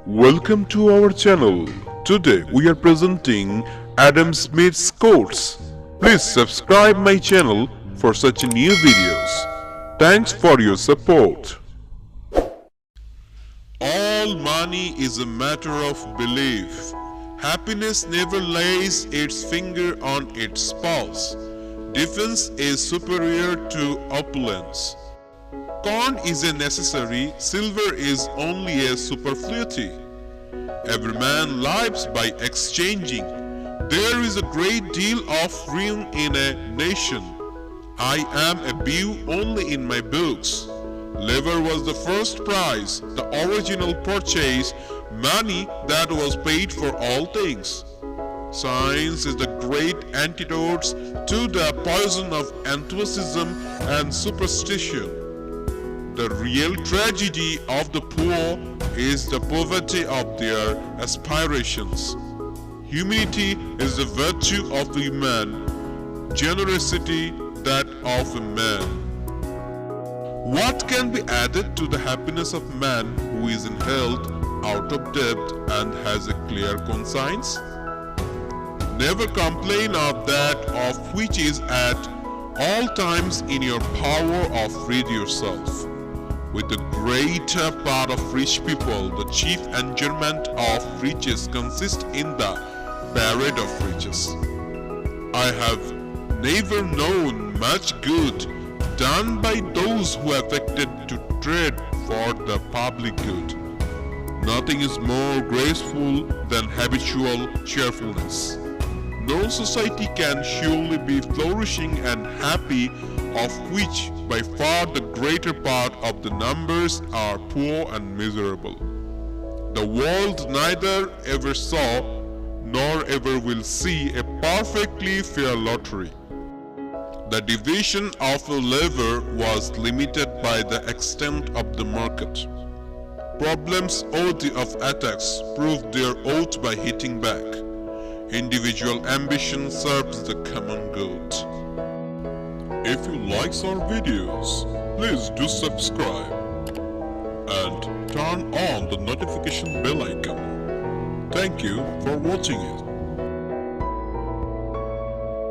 Welcome to our channel. Today we are presenting Adam Smith's quotes. Please subscribe my channel for such new videos. Thanks for your support. All money is a matter of belief. Happiness never lays its finger on its pulse. Defense is superior to opulence. Corn is a necessary, silver is only a superfluity. Every man lives by exchanging. There is a great deal of ruin in a nation. I am a beau only in my books. Labor was the first prize, the original purchase, money that was paid for all things. Science is the great antidote to the poison of enthusiasm and superstition. The real tragedy of the poor is the poverty of their aspirations. Humility is the virtue of a man, generosity that of a man. What can be added to the happiness of man who is in health, out of debt, and has a clear conscience? Never complain of that of which is at all times in your power of rid yourself. With the greater part of rich people, the chief enjoyment of riches consists in the parade of riches. I have never known much good done by those who affected to trade for the public good. Nothing is more graceful than habitual cheerfulness. No society can surely be flourishing and happy of which by far the greater part of the numbers are poor and miserable. The world neither ever saw nor ever will see a perfectly fair lottery. The division of a labor was limited by the extent of the market. Problems worthy of attacks proved their worth by hitting back. Individual ambition serves the common good. If you like our videos, please do subscribe and turn on the notification bell icon. Thank you for watching it.